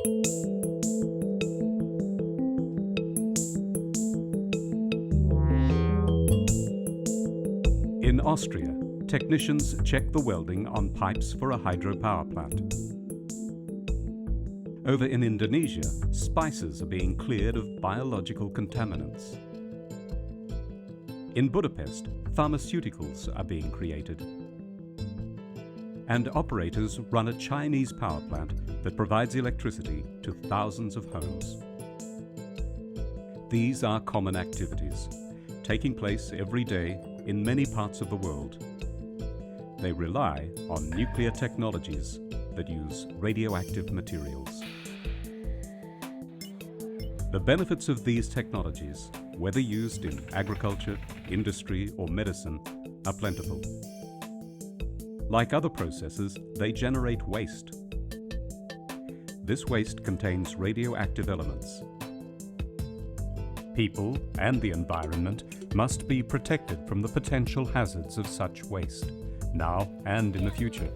In Austria, technicians check the welding on pipes for a hydropower plant. Over in Indonesia, spices are being cleared of biological contaminants. In Budapest, pharmaceuticals are being created. And operators run a Chinese power plant that provides electricity to thousands of homes. These are common activities, taking place every day in many parts of the world. They rely on nuclear technologies that use radioactive materials. The benefits of these technologies, whether used in agriculture, industry, or medicine, are plentiful. Like other processes, they generate waste. This waste contains radioactive elements. People and the environment must be protected from the potential hazards of such waste, now and in the future.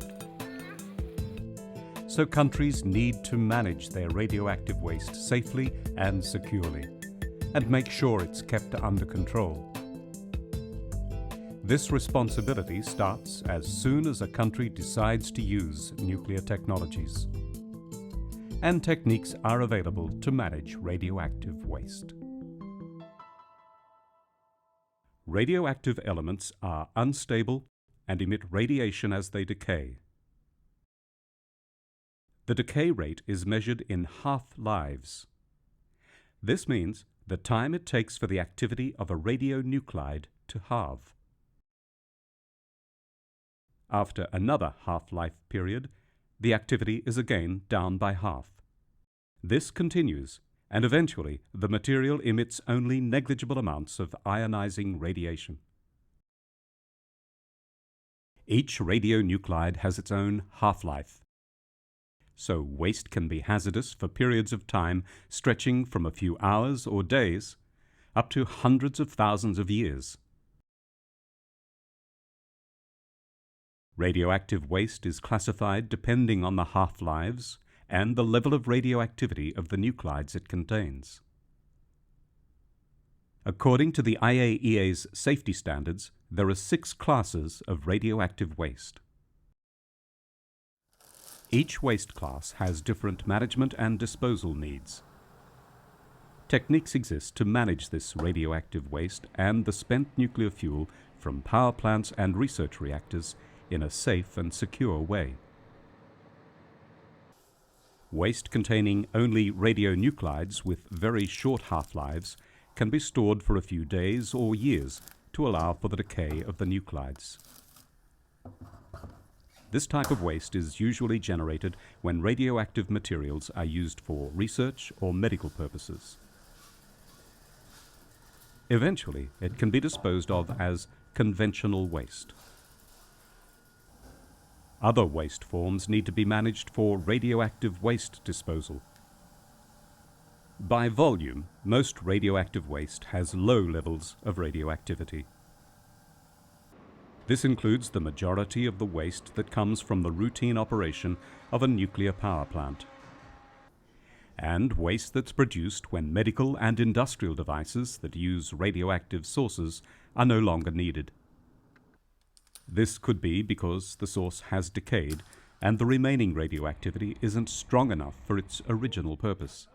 So countries need to manage their radioactive waste safely and securely, and make sure it's kept under control. This responsibility starts as soon as a country decides to use nuclear technologies. And techniques are available to manage radioactive waste. Radioactive elements are unstable and emit radiation as they decay. The decay rate is measured in half-lives. This means the time it takes for the activity of a radionuclide to halve. After another half-life period, the activity is again down by half. This continues, and eventually the material emits only negligible amounts of ionizing radiation. Each radionuclide has its own half-life. So waste can be hazardous for periods of time stretching from a few hours or days up to hundreds of thousands of years. Radioactive waste is classified depending on the half-lives and the level of radioactivity of the nuclides it contains. According to the IAEA's safety standards, there are 6 classes of radioactive waste. Each waste class has different management and disposal needs. Techniques exist to manage this radioactive waste and the spent nuclear fuel from power plants and research reactors in a safe and secure way. Waste containing only radionuclides with very short half-lives can be stored for a few days or years to allow for the decay of the nuclides. This type of waste is usually generated when radioactive materials are used for research or medical purposes. Eventually, it can be disposed of as conventional waste. Other waste forms need to be managed for radioactive waste disposal. By volume, most radioactive waste has low levels of radioactivity. This includes the majority of the waste that comes from the routine operation of a nuclear power plant, and waste that's produced when medical and industrial devices that use radioactive sources are no longer needed. This could be because the source has decayed and the remaining radioactivity isn't strong enough for its original purpose,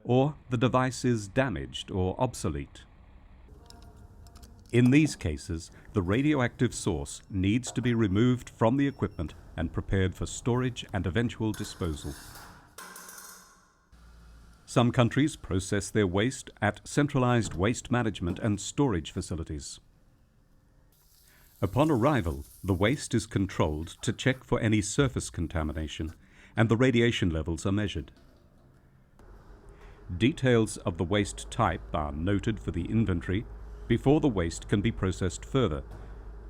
or the device is damaged or obsolete. In these cases, the radioactive source needs to be removed from the equipment and prepared for storage and eventual disposal. Some countries process their waste at centralized waste management and storage facilities. Upon arrival, the waste is controlled to check for any surface contamination, and the radiation levels are measured. Details of the waste type are noted for the inventory before the waste can be processed further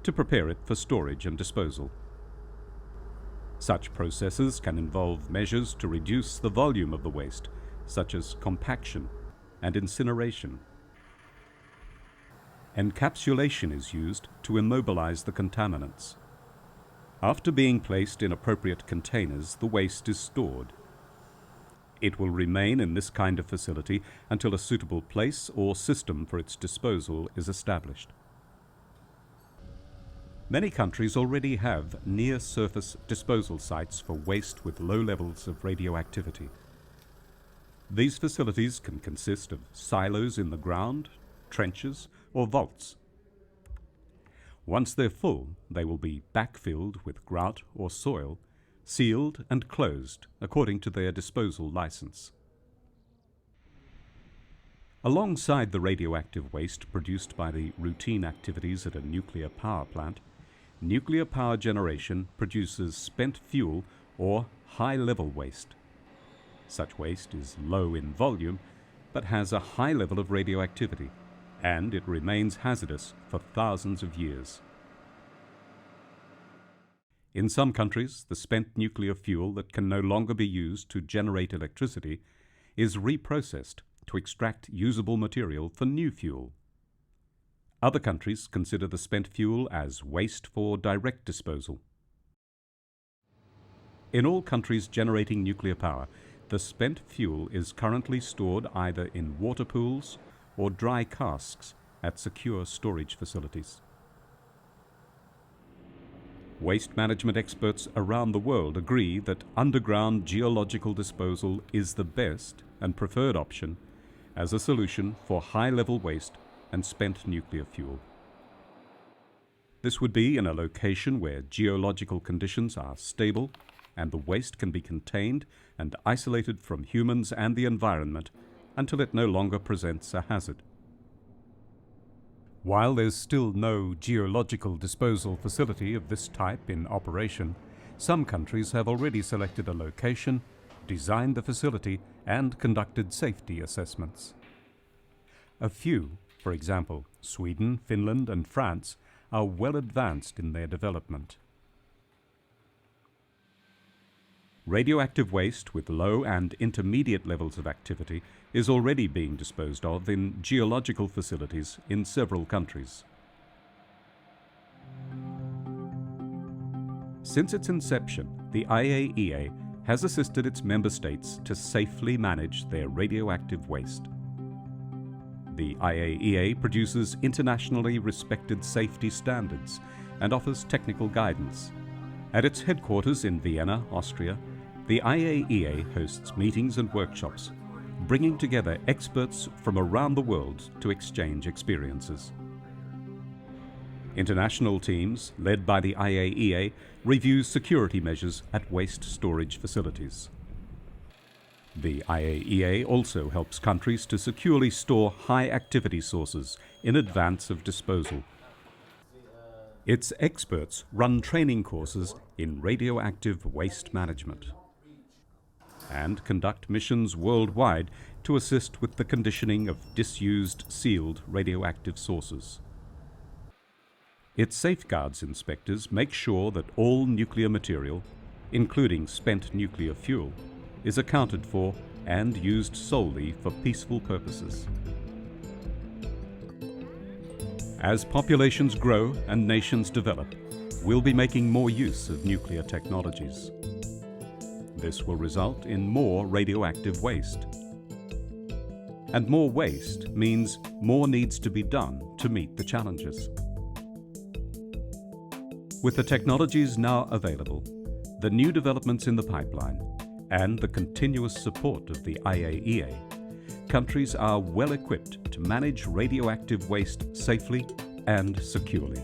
to prepare it for storage and disposal. Such processes can involve measures to reduce the volume of the waste, such as compaction and incineration. Encapsulation is used to immobilize the contaminants. After being placed in appropriate containers, the waste is stored. It will remain in this kind of facility until a suitable place or system for its disposal is established. Many countries already have near-surface disposal sites for waste with low levels of radioactivity. These facilities can consist of silos in the ground, trenches, or vaults. Once they're full, they will be backfilled with grout or soil, sealed and closed according to their disposal license. Alongside the radioactive waste produced by the routine activities at a nuclear power plant, nuclear power generation produces spent fuel or high-level waste. Such waste is low in volume, but has a high level of radioactivity, and it remains hazardous for thousands of years. In some countries, the spent nuclear fuel that can no longer be used to generate electricity is reprocessed to extract usable material for new fuel. Other countries consider the spent fuel as waste for direct disposal. In all countries generating nuclear power, the spent fuel is currently stored either in water pools or dry casks at secure storage facilities. Waste management experts around the world agree that underground geological disposal is the best and preferred option as a solution for high-level waste and spent nuclear fuel. This would be in a location where geological conditions are stable and the waste can be contained and isolated from humans and the environment until it no longer presents a hazard. While there's still no geological disposal facility of this type in operation, some countries have already selected a location, designed the facility, and conducted safety assessments. A few, for example, Sweden, Finland, and France, are well advanced in their development. Radioactive waste with low and intermediate levels of activity is already being disposed of in geological facilities in several countries. Since its inception, the IAEA has assisted its member states to safely manage their radioactive waste. The IAEA produces internationally respected safety standards and offers technical guidance. At its headquarters in Vienna, Austria, the IAEA hosts meetings and workshops, bringing together experts from around the world to exchange experiences. International teams, led by the IAEA, review security measures at waste storage facilities. The IAEA also helps countries to securely store high-activity sources in advance of disposal. Its experts run training courses in radioactive waste management and conduct missions worldwide to assist with the conditioning of disused, sealed radioactive sources. Its safeguards inspectors make sure that all nuclear material, including spent nuclear fuel, is accounted for and used solely for peaceful purposes. As populations grow and nations develop, we'll be making more use of nuclear technologies. This will result in more radioactive waste. And more waste means more needs to be done to meet the challenges. With the technologies now available, the new developments in the pipeline, and the continuous support of the IAEA, countries are well equipped to manage radioactive waste safely and securely.